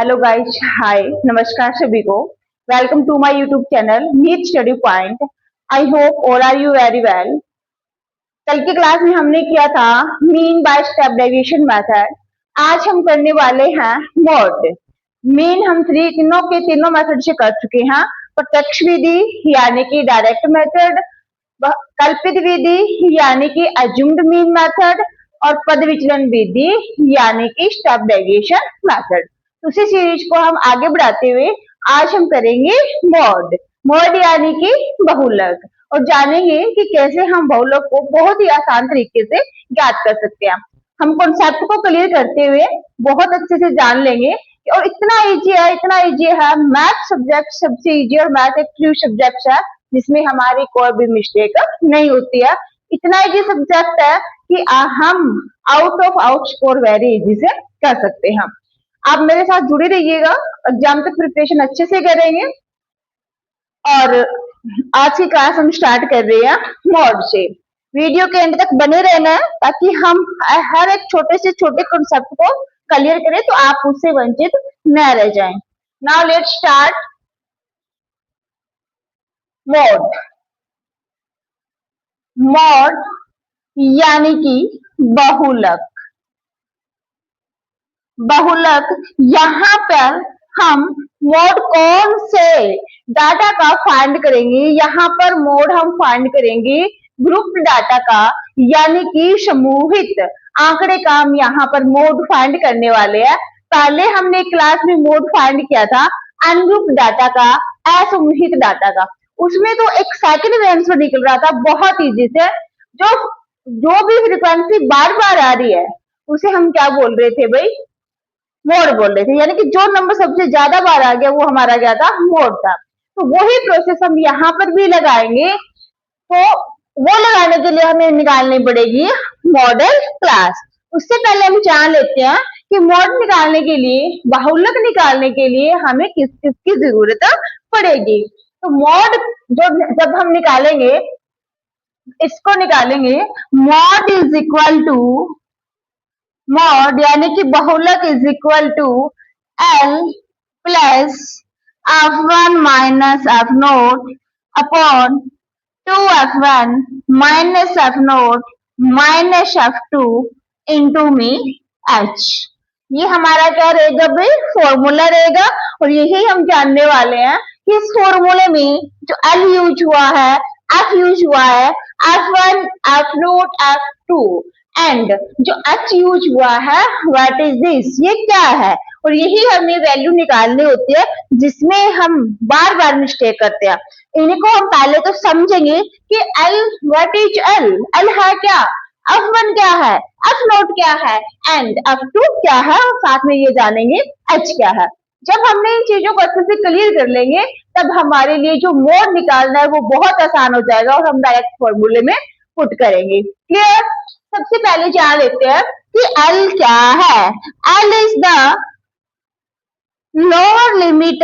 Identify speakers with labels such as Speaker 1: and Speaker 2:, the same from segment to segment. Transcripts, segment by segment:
Speaker 1: Hello guys, हाय, नमस्कार सभी को। Welcome to my YouTube channel NEET study point. I hope all are you very well. कल की class में हमने किया था mean by step deviation method. आज हम करने वाले हैं मोड। मीन हम तीनों के तीनों मेथड से कर चुके हैं। प्रत्यक्ष विधि यानी कि डायरेक्ट मेथड, कल्पित विधि यानी कि अज्यूम्ड मीन मेथड, और पद विचलन विधि यानी कि स्टेप डेविएशन मेथड। उसी सीरीज को हम आगे बढ़ाते हुए आज हम करेंगे मॉड। मॉड यानी कि बहुलक, और जानेंगे कि कैसे हम बहुलक को बहुत ही आसान तरीके से ज्ञात कर सकते हैं। हम कॉन्सेप्ट को क्लियर करते हुए बहुत अच्छे से जान लेंगे और इतना इजी है। मैथ सब्जेक्ट सबसे इजी और मैथ एक ट्रू सब्जेक्ट है जिसमें हमारी कोई भी मिस्टेक नहीं होती है। इतना इजी सब्जेक्ट है कि हम आउट स्कोर वेरी इजी से कर सकते हैं। आप मेरे साथ जुड़े रहिएगा, एग्जाम तक प्रिपरेशन अच्छे से करेंगे। और आज की क्लास हम स्टार्ट कर रहे हैं मॉड से। वीडियो के एंड तक बने रहना है ताकि हम हर एक छोटे से छोटे कॉन्सेप्ट को क्लियर करें तो आप उससे वंचित न रह जाएं। Now let's start mod. Mod यानी कि बहुलक। बहुलक, यहाँ पर हम मोड कौन से डाटा का फाइंड करेंगे? यहाँ पर मोड हम फाइंड करेंगे ग्रुप डाटा का, यानी कि समूहित आंकड़े का हम यहाँ पर मोड फाइंड करने वाले हैं। पहले हमने क्लास में मोड फाइंड किया था अनग्रुप डाटा का, असमूहित डाटा का। उसमें तो एक सेकंड में आंसर निकल रहा था बहुत इजी से। जो जो भी फ्रीक्वेंसी बार बार आ रही है उसे हम क्या बोल रहे थे भाई? मोड बोल रहे थे, यानी कि जो नंबर सबसे ज्यादा बार आ गया वो हमारा क्या था? मोड था। तो वही प्रोसेस हम यहाँ पर भी लगाएंगे। तो वो लगाने के लिए हमें निकालनी पड़ेगी मॉडल क्लास। उससे पहले हम जान लेते हैं कि मॉड निकालने के लिए, बहुलक निकालने के लिए हमें किस किस की जरूरत पड़ेगी। तो मॉड जब हम निकालेंगे, इसको निकालेंगे, mode is equal to, mode यानी कि बहुलक is equal to L plus f1 minus f naught upon 2f1 minus f naught minus f2 into में h। ये हमारा क्या रहेगा भाई? फॉर्मूला रहेगा। और यही हम जानने वाले हैं कि इस फॉर्मूले में जो L यूज हुआ है, F यूज हुआ है, F1, F note, F2, and जो h यूज हुआ है व्हाट इज दिस, ये क्या है? और यही हमें वैल्यू निकालनी होती है जिसमें हम बार बार मिस्टेक करते हैं। इनको हम पहले तो समझेंगे कि L, what is L? L है क्या? F1 क्या है? F नोट क्या है? एंड F2 क्या है? और साथ में ये जानेंगे h क्या है। जब हमने इन चीजों को अच्छे से क्लियर कर लेंगे तब हमारे लिए जो मोड निकालना है वो बहुत आसान हो जाएगा और हम डायरेक्ट फॉर्मूले में पुट करेंगे। क्लियर? सबसे पहले जान लेते हैं कि L क्या है। L is the lower limit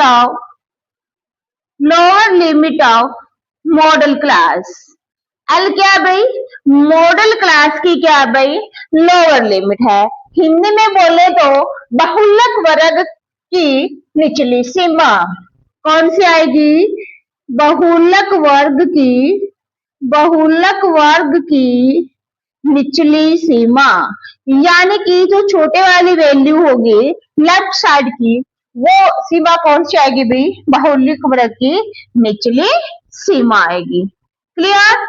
Speaker 1: of model class. L क्या है भाई? मॉडल क्लास की क्या है भाई? लोअर लिमिट है। हिंदी में बोले तो बहुलक वर्ग की निचली सीमा कौन सी आएगी? बहुलक वर्ग की निचली सीमा, यानी कि जो छोटे वाली वैल्यू होगी लेफ्ट साइड की, वो सीमा कौन सी आएगी भाई? बहुलक वर्ग की निचली सीमा आएगी। क्लियर?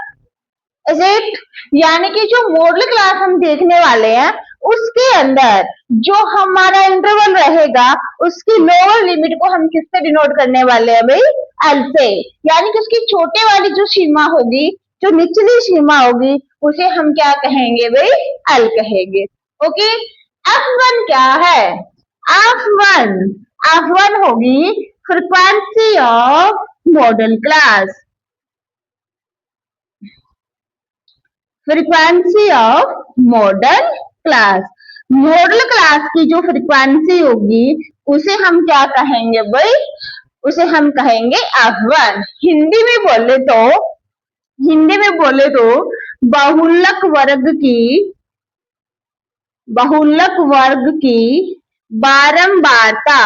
Speaker 1: Is it? यानी कि जो मॉडल क्लास हम देखने वाले हैं उसके अंदर जो हमारा इंटरवल रहेगा उसकी लोअर लिमिट को हम किससे डिनोट करने वाले हैं भाई? एल से। यानी कि उसकी छोटे वाली जो सीमा होगी, जो निचली सीमा होगी, उसे हम क्या कहेंगे भाई? एल कहेंगे। ओके। F1 क्या है? F1 होगी frequency of model class. Frequency of model class, model class की जो फ्रीक्वेंसी होगी उसे हम क्या कहेंगे भाई? उसे हम कहेंगे F1। हिंदी में बोले तो बहुलक वर्ग की बारंबारता,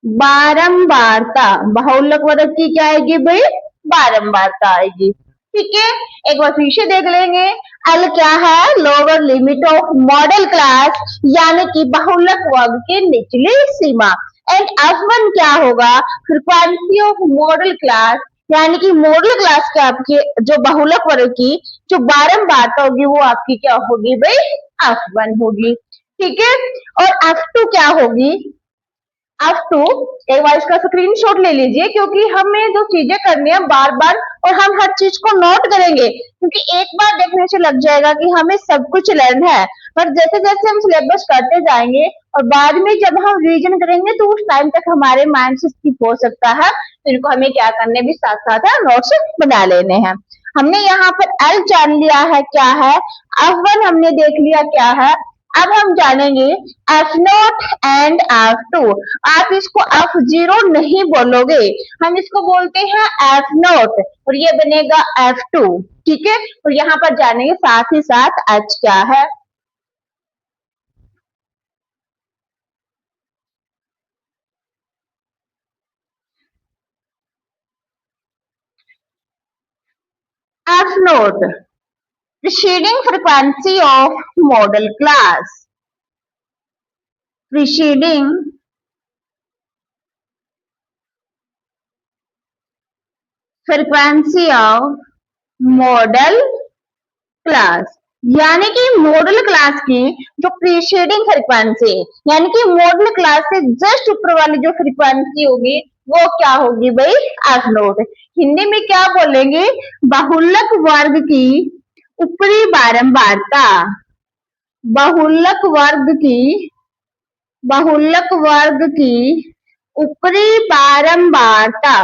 Speaker 1: बारंबारता, बहुलक वर्ग की क्या आएगी भाई? बारंबारता आएगी। ठीक है, एक बार फिर से देख लेंगे। एल क्या है? Lower limit of model class, यानी कि बहुलक वर्ग की निचली सीमा। एंड F1 क्या होगा? फ्रीक्वेंसी ऑफ मॉडल क्लास, यानी कि मॉडल क्लास के आपके जो बहुलक वर्ग की जो बारंबारता होगी वो आपकी क्या होगी भाई? F1 होगी। ठीक है, और F2 क्या होगी? आप तो एक बार इसका स्क्रीनशॉट ले लीजिए, क्योंकि हमें जो चीजें करनी है बार बार, और हम हर चीज को नोट करेंगे, क्योंकि एक बार देखने से लग जाएगा कि हमें सब कुछ लर्न है, पर जैसे जैसे हम सिलेबस करते जाएंगे और बाद में जब हम रिवीजन करेंगे तो उस टाइम तक हमारे माइंड से स्किप हो सकता है, तो इनको हमें क्या करने भी साथ साथ है नोट्स बना लेने हैं। हमने यहाँ पर एल जान लिया है क्या है, F1 हमने देख लिया क्या है। अब हम जानेंगे F0 एंड F2। आप इसको F0 नहीं बोलोगे, हम इसको बोलते हैं F0, और ये बनेगा F2। ठीक है, और यहाँ पर जानेंगे साथ ही साथ H क्या है। F0, preceding frequency of model class, preceding frequency of model class, यानी कि मॉडल क्लास की जो प्रीसीडिंग फ्रीक्वेंसी, यानी कि मॉडल क्लास से जस्ट ऊपर वाली जो फ्रीक्वेंसी होगी वो क्या होगी भाई? F note. हिंदी में क्या बोलेंगे? बहुलक वर्ग की ऊपरी बारंबारता, बहुलक वर्ग की, बहुलक वर्ग की ऊपरी बारंबारता,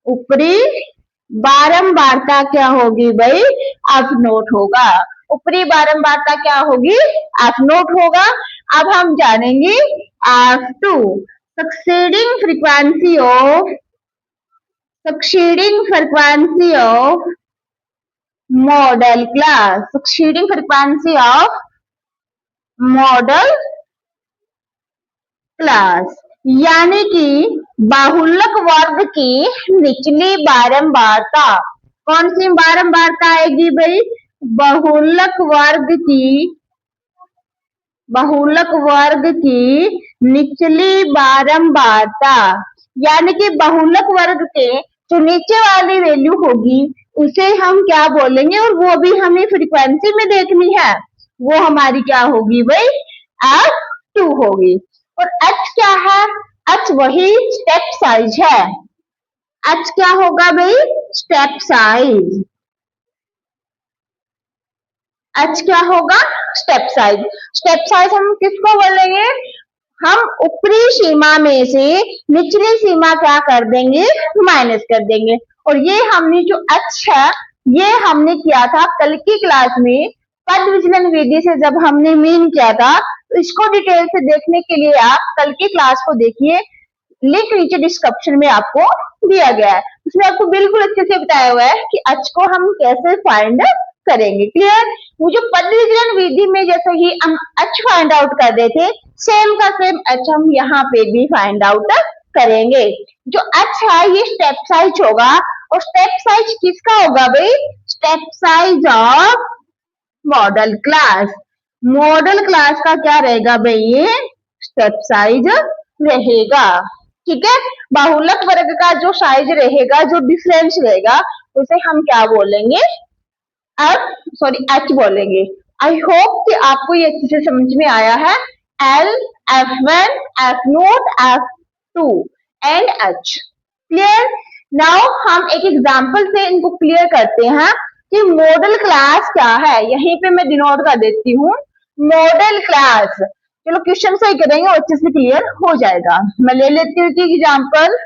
Speaker 1: ऊपरी बारंबारता क्या होगी भाई? एफ नोट होगा। ऊपरी बारंबारता क्या होगी? एफ नोट होगा। अब हम जानेंगे F2, succeeding frequency of, succeeding frequency of model class, succeeding frequency of model class, यानी कि बाहुल्यक वर्ग की निचली बारंबारता। कौन सी बारंबारता आएगी भाई? बहुलक वर्ग की, बहुलक वर्ग की निचली बारंबारता, यानी कि बहुलक वर्ग के जो नीचे वाली वैल्यू होगी उसे हम क्या बोलेंगे, और वो भी हमें फ्रीक्वेंसी में देखनी है, वो हमारी क्या होगी भाई? F2 होगी। और H क्या है? H वही स्टेप साइज है। H क्या होगा भाई? Step size. H क्या होगा? Step size. स्टेप साइज हम किसको बोलेंगे? हम ऊपरी सीमा में से निचली सीमा क्या कर देंगे? माइनस कर देंगे। और ये हमने जो H है ये हमने किया था कल की क्लास में पद विचलन विधि से, जब हमने मीन किया था। तो इसको डिटेल से देखने के लिए आप कल की क्लास को देखिए, लिंक नीचे डिस्क्रिप्शन में आपको दिया गया है, उसमें आपको बिल्कुल अच्छे से बताया हुआ है कि H को हम कैसे फाइंड करेंगे। क्लियर? वो जो पद विचलन विधि में जैसे ही हम H फाइंड आउट कर रहे थे, सेम का सेम H हम यहाँ पे भी फाइंड आउट करेंगे। जो H है ये स्टेप साइज होगा, और स्टेप साइज किसका होगा भाई? Step size of model class. Model class का क्या रहेगा भाई? ये स्टेप साइज रहेगा। ठीक है, बाहुलक वर्ग का जो साइज रहेगा, जो डिफरेंस रहेगा, उसे हम क्या बोलेंगे? एफ, सॉरी एच बोलेंगे। आई होप कि आपको ये अच्छे से समझ में आया है। L, F1, F0, F2 and H। Clear? Now हम एक एग्जांपल से इनको क्लियर करते हैं कि मॉडल क्लास क्या है। यहीं पे मैं डिनोट कर देती हूँ मॉडल क्लास। चलो क्वेश्चन से ही करेंगे और अच्छे से क्लियर हो जाएगा। मैं ले लेती हूँ कि एग्जांपल।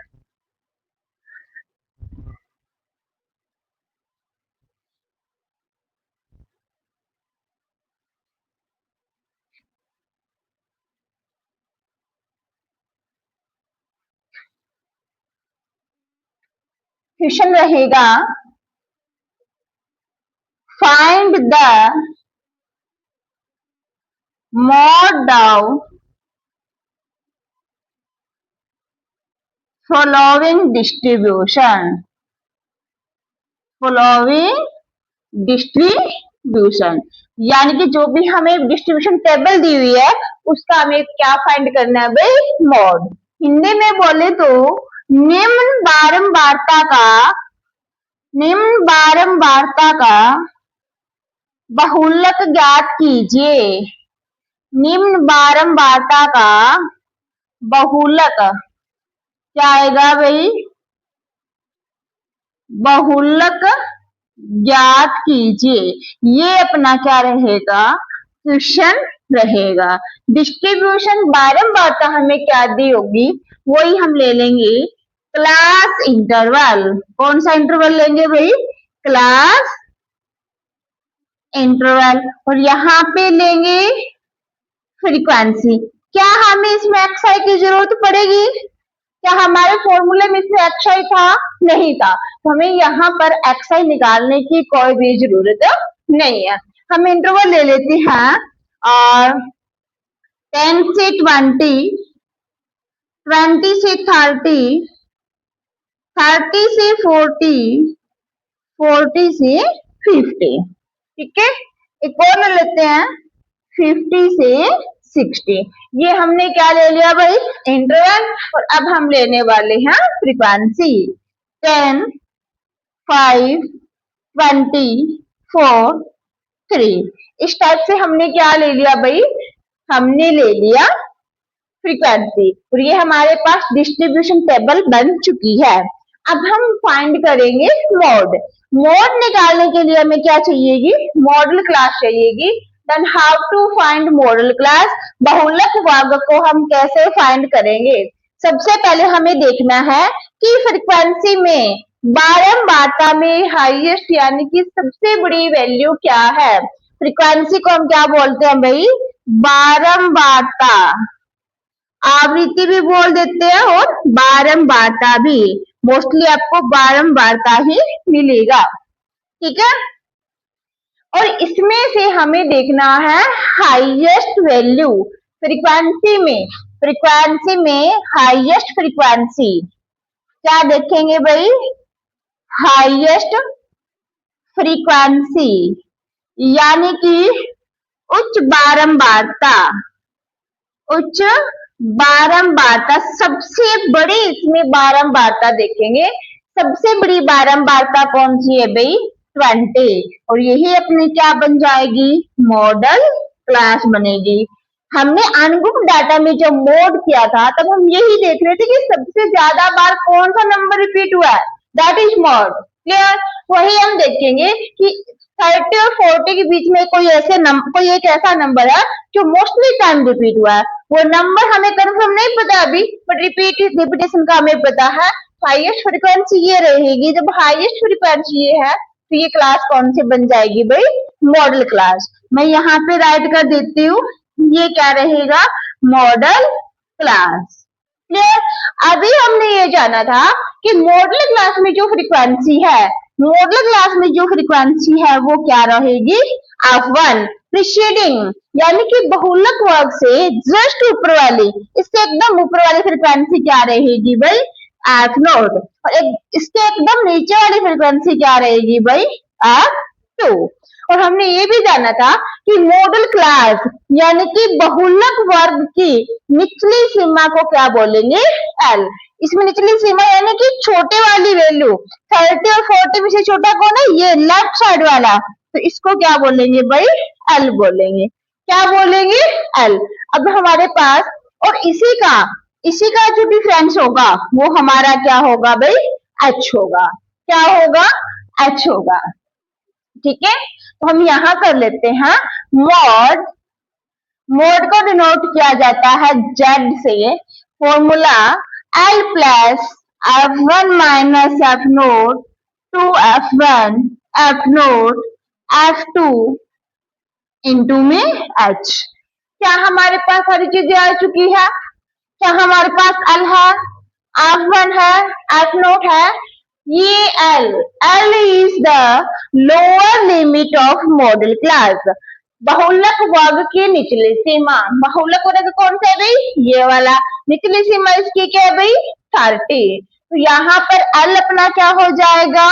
Speaker 1: क्वेश्चन रहेगा, find the mod down following distribution, यानी कि जो भी हमें डिस्ट्रीब्यूशन टेबल दी हुई है उसका हमें क्या फाइंड करना है भाई, मॉड। हिंदी में बोले तो निम्न बारंबारता का बहुलक ज्ञात कीजिए। निम्न बारंबारता का बहुलक क्या आएगा भाई, बहुलक ज्ञात कीजिए। ये अपना क्या रहेगा, क्वेश्चन रहेगा। डिस्ट्रीब्यूशन बारंबारता हमें क्या दी होगी, वही हम ले लेंगे क्लास इंटरवल। कौन सा इंटरवल लेंगे भाई, क्लास इंटरवल। और यहाँ पे लेंगे फ्रीक्वेंसी। क्या हमें इसमें एक्सआई की जरूरत पड़ेगी, क्या हमारे फॉर्मूले में इसमें एक्सआई था, नहीं था, तो हमें यहाँ पर एक्सआई निकालने की कोई भी जरूरत नहीं है। हम इंटरवल ले लेते हैं और 10 से 20, 20 से 30, 30 से 40, 40 से 50, ठीक है। एक और ले लेते हैं 50 से 60। ये हमने क्या ले लिया भाई, इंटरवल। और अब हम लेने वाले हैं फ्रीक्वेंसी। 10, 5, 20, 4, 3। इस टाइप से हमने क्या ले लिया भाई, हमने ले लिया फ्रीक्वेंसी। और ये हमारे पास डिस्ट्रीब्यूशन टेबल बन चुकी है। अब हम फाइंड करेंगे मॉड। मॉड निकालने के लिए हमें क्या चाहिएगी, मॉडल क्लास चाहिएगी। Then how to find model class, बहुलक वर्ग को हम कैसे फाइंड करेंगे। सबसे पहले हमें देखना है कि फ्रीक्वेंसी में बारंबारता में हाईएस्ट यानी कि सबसे बड़ी वैल्यू क्या है। फ्रीक्वेंसी को हम क्या बोलते हैं भाई, बारंबारता। आवृत्ति भी बोल देते हैं और बारंबारता भी। मोस्टली आपको बारंबारता ही मिलेगा, ठीक है। और इसमें से हमें देखना है हाईएस्ट वैल्यू। फ्रीक्वेंसी में हाईएस्ट फ्रीक्वेंसी क्या देखेंगे भाई, हाईएस्ट फ्रीक्वेंसी यानी कि उच्च बारंबारता। उच्च बारंबारता सबसे बड़ी इसमें बारंबारता देखेंगे। सबसे बड़ी बारंबारता कौन सी है भाई, 20। और यही अपनी क्या बन जाएगी, मॉडल क्लास बनेगी। हमने अनग्रुप डाटा में जब मोड किया था तब हम यही देख रहे थे कि सबसे ज्यादा बार कौन सा नंबर रिपीट हुआ है, दैट इज मॉड। क्लियर। वही हम देखेंगे कि 30 और 40 के बीच में कोई एक ऐसा नंबर है जो मोस्टली टाइम रिपीट हुआ है। वो नंबर हमें कंफर्म नहीं पता अभी, बट रिपीटेशन का हमें पता है। हाईएस्ट फ्रीक्वेंसी ये रहेगी। जब हाईएस्ट फ्रीक्वेंसी ये है तो ये क्लास कौन सी बन जाएगी भाई, मॉडल क्लास। मैं यहाँ पे राइट कर देती हूँ, ये क्या रहेगा, मॉडल क्लास। क्लियर। अभी हमने ये जाना था कि मॉडल क्लास में जो फ्रीक्वेंसी है, मॉडल क्लास में जो फ्रीक्वेंसी है वो क्या रहेगी, f1 प्रीसीडिंग यानी कि बहुलक वर्ग से जस्ट ऊपर वाली, इससे एकदम ऊपर वाली फ्रीक्वेंसी क्या रहेगी भाई, f0। और इसके एकदम नीचे वाली फ्रीक्वेंसी क्या रहेगी भाई, f2। और हमने ये भी जाना था कि मॉडल क्लास यानी कि बहुलक वर्ग की निचली सीमा को क्या बोलेंगे, L। इसमें निचली सीमा यानी कि छोटे वाली वैल्यू 30 और 40 में से छोटा कौन है, ये लेफ्ट साइड वाला, तो इसको क्या बोलेंगे भाई, L बोलेंगे। क्या बोलेंगे, L। अब हमारे पास और इसी का जो डिफरेंस होगा वो हमारा क्या होगा भाई, H होगा। क्या होगा, H होगा, ठीक है। तो हम यहाँ कर लेते हैं मॉड। मॉड को डिनोट किया जाता है Z से। Formula L plus F1 minus F0 two F1 F0 F2 into में H। क्या हमारे पास सारी चीजें आ चुकी है, क्या हमारे पास L है, F1 है, F0 है, ये L is the lower limit of model class. बहुलक वर्ग की निचली सीमा, बहुलक वर्ग कौन सा है भाई, ये वाला, निचली सीमा इसकी क्या है भाई, 30। तो यहाँ पर एल अपना क्या हो जाएगा,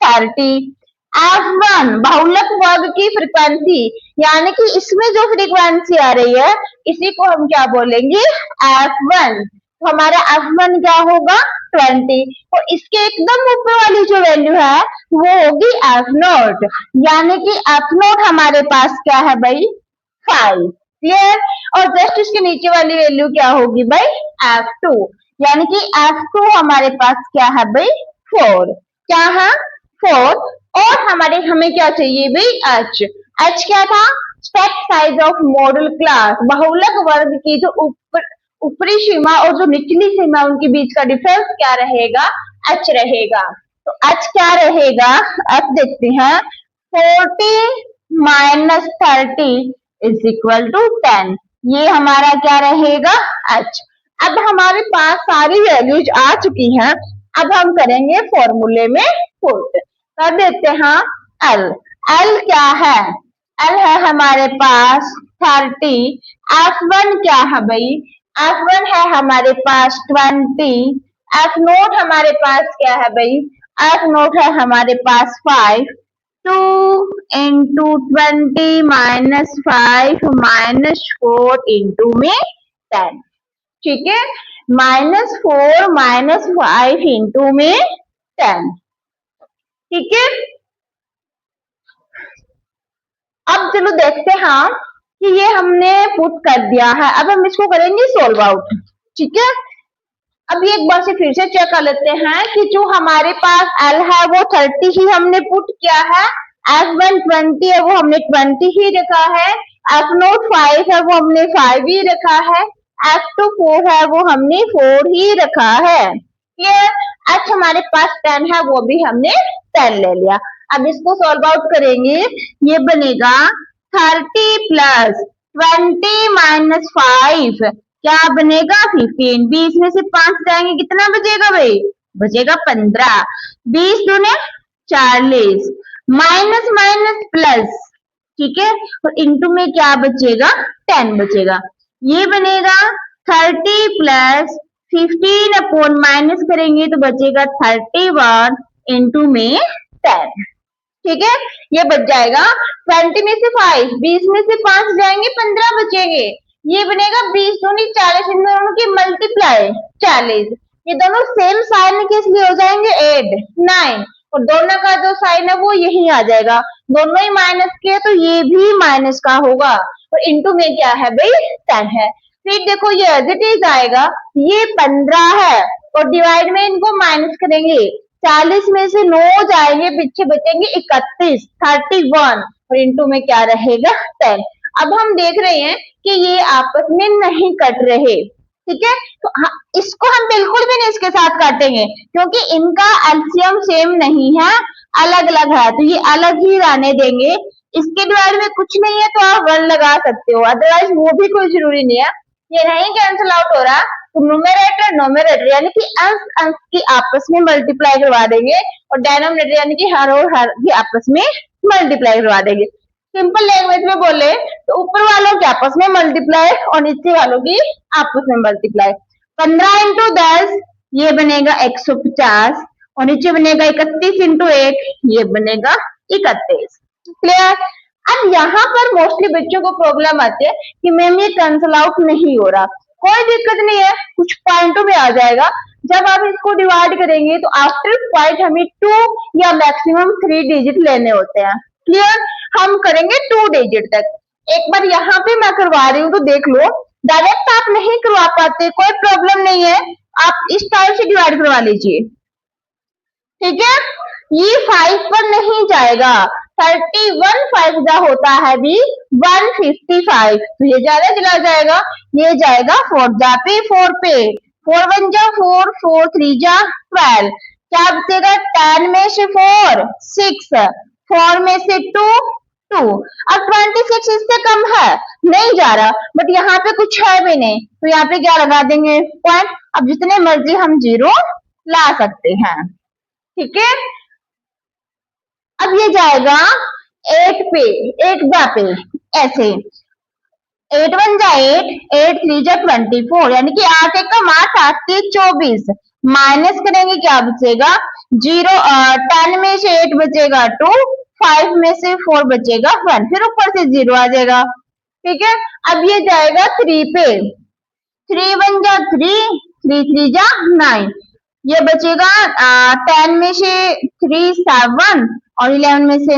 Speaker 1: 30। F1 बहुलक वर्ग की फ्रीक्वेंसी, यानी कि इसमें जो फ्रीक्वेंसी आ रही है इसी को हम क्या बोलेंगे, F1। तो हमारा F1 क्या होगा, 20। तो इसके एकदम ऊपर वाली जो वैल्यू है वो होगी F0, यानी कि F0 हमारे पास क्या है भाई, 5। क्लियर। और जस्ट इसके नीचे वाली वैल्यू क्या होगी भाई, F2, यानी कि F2 हमारे पास क्या है भाई, 4। क्या है, 4। और हमें क्या चाहिए भाई, H। H क्या था, step size of model class, बहुलक वर्ग की जो ऊपरी सीमा और जो निचली सीमा उनके बीच का डिफरेंस क्या रहेगा, H रहेगा। तो H क्या रहेगा, H देखते हैं, 40 माइनस 30 इज इक्वल टू 10। ये हमारा क्या रहेगा, H। अब हमारे पास सारी वैल्यूज आ चुकी हैं, अब हम करेंगे फॉर्मूले में पुट। कर देते हैं L। L क्या है, L है हमारे पास 30। F1 क्या है भाई, F1 है हमारे पास 20। F0 हमारे पास क्या है भाई, F0 है हमारे पास 5। 2 इंटू 20 माइनस 5 माइनस 4 इंटू में 10। ठीक है, -4 माइनस 5 इंटू में 10। ठीक है, अब चलो देखते हैं कि ये हमने पुट कर दिया है, अब हम इसको करेंगे सोल्व आउट। ठीक है, अब एक बार से फिर से चेक कर लेते हैं कि जो हमारे पास L है वो 30 ही हमने पुट किया है, F1 20 है वो हमने 20 ही रखा है, F0 5 है वो हमने 5 ही रखा है, F2 4 है वो हमने 4 ही रखा है। क्लियर। H हमारे पास 10 है वो भी हमने 10 ले लिया। अब इसको सॉल्व आउट करेंगे, ये बनेगा 30 प्लस 20 माइनस 5 क्या बनेगा, 15। 20 में से 5 जाएंगे कितना बचेगा भाई, बचेगा 15। 20 दूने 40 माइनस माइनस प्लस। ठीक है, और इंटू में क्या बचेगा, 10 बचेगा। ये बनेगा 30 प्लस 15 अपॉन माइनस करेंगे तो बचेगा 31 इंटू में 10। ठीक है, ये बच जाएगा 20 में से 5, 20 में से 5 जाएंगे 15 बचेंगे। ये बनेगा 20 दूनी 40, इन दोनों की मल्टीप्लाई 40। ये दोनों सेम साइन के इसलिए हो जाएंगे एड 9, और दोनों का जो साइन है वो यही आ जाएगा। दोनों ही माइनस के तो ये भी माइनस का होगा, और इंटू में क्या है भाई 10 है। फिर देखो ये एज इट इज आएगा, ये 15 है और डिवाइड में इनको माइनस करेंगे, 40 में से 9 जाएंगे, पीछे बचेंगे 31, 31 और इंटू में क्या रहेगा 10। अब हम देख रहे हैं कि ये आपस में नहीं कट रहे। ठीक है, तो इसको हम बिल्कुल भी नहीं इसके साथ काटेंगे क्योंकि इनका एलसीएम सेम नहीं है, अलग अलग है, तो ये अलग ही रहने देंगे। इसके डिवाइड में कुछ नहीं है तो आप 1 लगा सकते हो, अदरवाइज वो भी कोई जरूरी नहीं है। ये नहीं कैंसिल आउट हो रहा तो न्यूमरेटर न्यूमरेटर यानी कि अंश अंश की आपस में मल्टीप्लाई करवा देंगे, और डेनोमिनेटर यानी कि हर और हर की आपस में मल्टीप्लाई करवा देंगे। सिंपल लैंग्वेज में बोले तो ऊपर वालों की आपस में मल्टीप्लाई और नीचे वालों की आपस में मल्टीप्लाई। 15 इंटू 10 ये बनेगा 150 और नीचे बनेगा 31 इंटू 1 ये बनेगा 31। क्लियर। अब यहाँ पर मोस्टली बच्चों को प्रॉब्लम आती है कि मैम ये कैंसिल आउट नहीं हो रहा, कोई दिक्कत नहीं है, कुछ पॉइंटों में आ जाएगा। जब आप इसको डिवाइड करेंगे तो आफ्टर पॉइंट हमें 2 या मैक्सिमम 3 डिजिट लेने होते हैं। क्लियर, हम करेंगे 2 डिजिट तक। एक बार यहाँ पे मैं करवा रही हूँ तो देख लो, डायरेक्ट आप नहीं करवा पाते कोई प्रॉब्लम नहीं है, आप इस टाइप से डिवाइड करवा लीजिए। ठीक है, ये 5 पर नहीं जाएगा, 31 5 जा होता है भी 155, तो ये ज्यादा चला जाएगा, ये जाएगा 4 जा पे 4 पे, 4 1 जा 4, 4 3 जा 12, क्या बचेगा 10 में से 4 6, 4 में से 2 2। अब 26 इससे कम है, नहीं जा रहा, बट यहाँ पे कुछ है भी नहीं तो यहाँ पे क्या लगा देंगे पॉइंट। अब जितने मर्जी हम जीरो ला सकते हैं। ठीक है, अब ये जाएगा 8 पे, 8 जा पे ऐसे 8 1 जा 8, 8 3 जा 24, यानी कि 8 1 का 8, 8 3 24, माइनस करेंगे क्या बचेगा 0, 10 में से 8 बचेगा 2, 5 में से 4 बचेगा 1, फिर ऊपर से 0 आ जाएगा। ठीक है, अब ये जाएगा 3 पे, 3 1 जा 3, 3 3 जा 9, ये बचेगा 10 में से 3 7 और 11 में से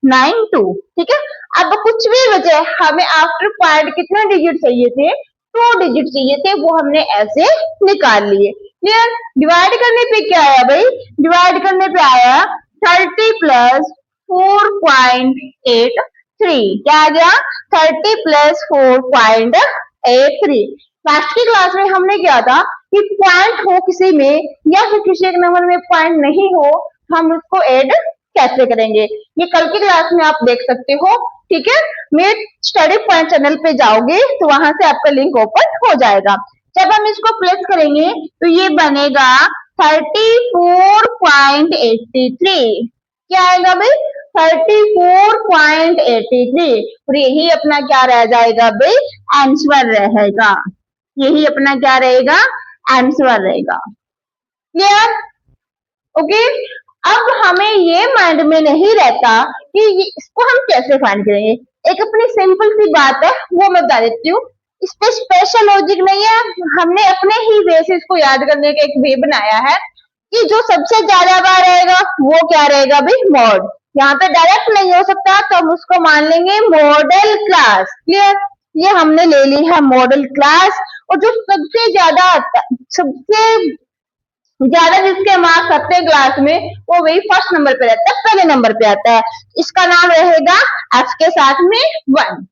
Speaker 1: 9 2। ठीक है, अब कुछ भी बचे, हमें आफ्टर पार्ट कितने डिजिट चाहिए थे, 2 डिजिट चाहिए थे, वो हमने ऐसे निकाल लिए। क्लियर, डिवाइड करने पे क्या आया भाई, डिवाइड करने पे आया 30 प्लस 4.83, क्या आ गया 30 प्लस 4.83। लास्ट की क्लास में हमने क्या था कि पॉइंट हो किसी में या फिर किसी एक नंबर में पॉइंट नहीं हो, हम उसको ऐड कैसे करेंगे, ये कल की क्लास में आप देख सकते हो। ठीक है, मेरे स्टडी पॉइंट चैनल पे जाओगे तो वहां से आपका लिंक ओपन हो जाएगा। जब हम इसको प्लस करेंगे तो ये बनेगा 34.83, क्या आएगा भाई 34.83, और यही अपना क्या रह जाएगा भाई आंसर रहेगा, यही अपना क्या रहेगा आंसर रहेगा। Clear, okay. अब हमें ये माइंड में नहीं रहता कि इसको हम कैसे फाइंड करेंगे, एक अपनी सिंपल सी बात है वो मैं बता देती हूँ, इस पे स्पेशल लॉजिक नहीं है, हमने अपने ही वे से इसको याद करने का एक वे बनाया है कि जो सबसे ज्यादा बार रहेगा वो क्या रहेगा भाई मॉड, यहाँ पे डायरेक्ट नहीं हो सकता तो हम उसको मान लेंगे मॉडल क्लास। क्लियर, ये हमने ले ली है मॉडल क्लास, और जो सबसे ज्यादा जिसके मार्क्स आते हैं क्लास में वो वही फर्स्ट नंबर पे रहता है, पहले नंबर पे आता है, इसका नाम रहेगा एफ के साथ में 1।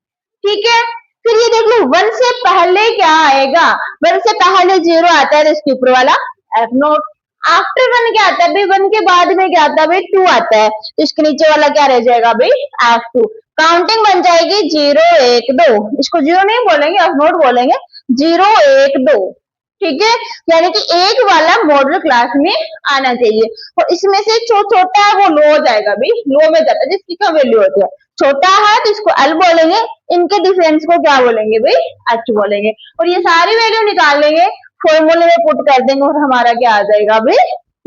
Speaker 1: ठीक है, फिर ये देख लो 1 से पहले क्या आएगा, 1 से पहले 0 आता है, इसके ऊपर वाला एफ नोट, आफ्टर 1 क्या आता है भाई, 1 के बाद में क्या आता है भाई 2 आता है, तो इसके नीचे वाला क्या रह जाएगा भाई F2। काउंटिंग बन जाएगी 0 1 2, इसको 0 नहीं बोलेंगे एफ नोट बोलेंगे, 0 1 2। ठीक है, यानी कि एक वाला मॉडल क्लास में आना चाहिए, और इसमें से जो छोटा है वो लो हो जाएगा भाई, लो में जाता है जिसकी कम वैल्यू होती है, छोटा है तो इसको एल बोलेंगे, इनके डिफरेंस को क्या बोलेंगे भाई एच बोलेंगे, और ये सारी वैल्यू निकाल लेंगे, फॉर्मूले में पुट कर देंगे और हमारा क्या आ जाएगा भाई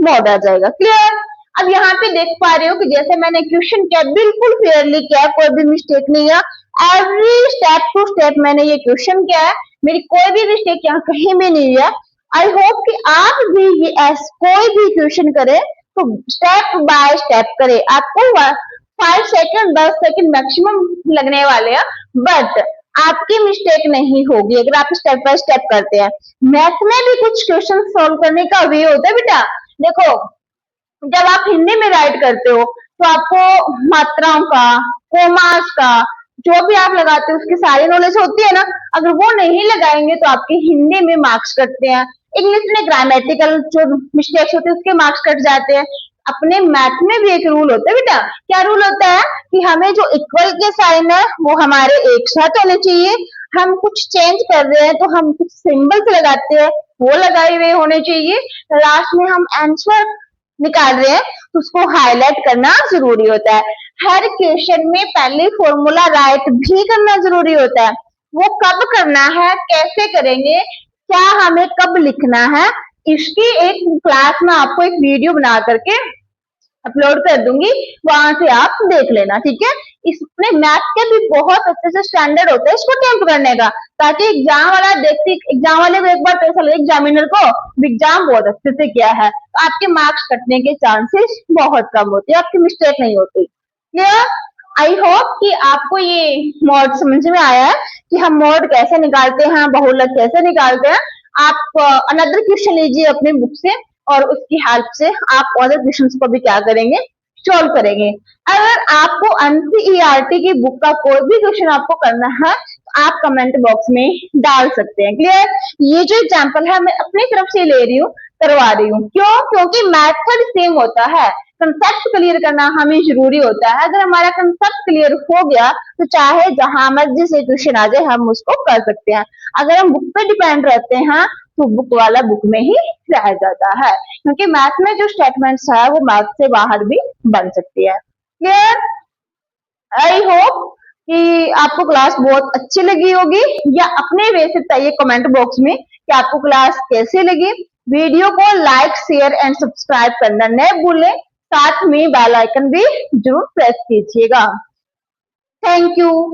Speaker 1: मॉड आ जाएगा। क्लियर, अब यहाँ पे देख पा रहे हो कि जैसे मैंने क्वेश्चन किया बिल्कुल फेयरली किया, कोई भी मिस्टेक नहीं है, एवरी स्टेप टू स्टेप मैंने ये क्वेश्चन किया है, मेरी कोई भी मिस्टेक यहाँ कहीं भी नहीं है। आई होप कि आप भी ये कोई भी क्वेश्चन करे तो स्टेप बाय स्टेप करे, आपको 5 सेकंड 10 सेकंड मैक्सिमम लगने वाले हैं, बट आपकी मिस्टेक नहीं होगी अगर आप स्टेप बाय स्टेप करते हैं। मैथ में भी कुछ क्वेश्चन सॉल्व करने का वे होता है बेटा, देखो जब आप हिंदी में राइट करते हो तो आपको मात्राओं का, कोमास का, जो भी आप लगाते हो उसकी सारी नॉलेज होती है ना, अगर वो नहीं लगाएंगे तो आपके हिंदी में मार्क्स कटते हैं, इंग्लिश में ग्रामेटिकल जो मिस्टेक्स होते हैं उसके मार्क्स कट जाते हैं। अपने मैथ में भी एक रूल होता है बेटा, क्या रूल होता है कि हमें जो इक्वल के साइन है वो हमारे एक साथ होने चाहिए, हम कुछ चेंज कर रहे हैं तो हम कुछ सिंबल्स लगाते हैं वो लगाए हुए होने चाहिए, लास्ट में हम आंसर निकाल रहे हैं तो उसको हाईलाइट करना जरूरी होता है। हर क्वेश्चन में पहले फॉर्मूला राइट भी करना जरूरी होता है, वो कब करना है कैसे करेंगे क्या हमें कब लिखना है, इसकी एक क्लास में आपको एक वीडियो बना करके अपलोड कर दूंगी, वहां से आप देख लेना। ठीक है, इसमें मैथ के भी बहुत अच्छे से स्टैंडर्ड होता है इसको टेम्प करने का, ताकि एग्जाम वाला देखते एग्जाम वाले को एक बार पता लगे एग्जामिनर को एग्जाम बहुत अच्छे से किया है, तो आपके मार्क्स कटने के चांसेस बहुत कम होते हैं, आपकी मिस्टेक नहीं होती। क्लियर, आई होप कि आपको ये मॉड समझ में आया है कि हम मॉड कैसे निकालते हैं, बहुलक कैसे निकालते हैं। आप अनदर क्वेश्चन लीजिए अपनी बुक से और उसकी हेल्प से आप अदर क्वेश्चंस को भी क्या करेंगे सॉल्व करेंगे। अगर आपको एनसीईआरटी की बुक का कोई भी क्वेश्चन आपको करना है तो आप कमेंट बॉक्स में डाल सकते हैं। क्लियर, ये जो एग्जांपल है मैं अपनी तरफ से ले रही हूँ, करवा रही हूँ, क्यों, क्योंकि मेथड सेम होता है, कंसेप्ट क्लियर करना हमें जरूरी होता है। अगर हमारा कंसेप्ट क्लियर हो गया तो चाहे जहां मर्जी से क्वेश्चन आ जाए हम उसको कर सकते हैं। अगर हम बुक पे डिपेंड रहते हैं तो बुक वाला बुक में ही रह जाता है, क्योंकि मैथ में जो स्टेटमेंट्स है वो मैथ से बाहर भी बन सकती है। क्लियर, आई होप कि आपको क्लास बहुत अच्छी लगी होगी या अपने वे से बताइए कमेंट बॉक्स में कि आपको क्लास कैसे लगी। वीडियो को लाइक शेयर एंड सब्सक्राइब करना न भूलें, साथ में बेल आइकन भी जरूर प्रेस कीजिएगा। Thank you.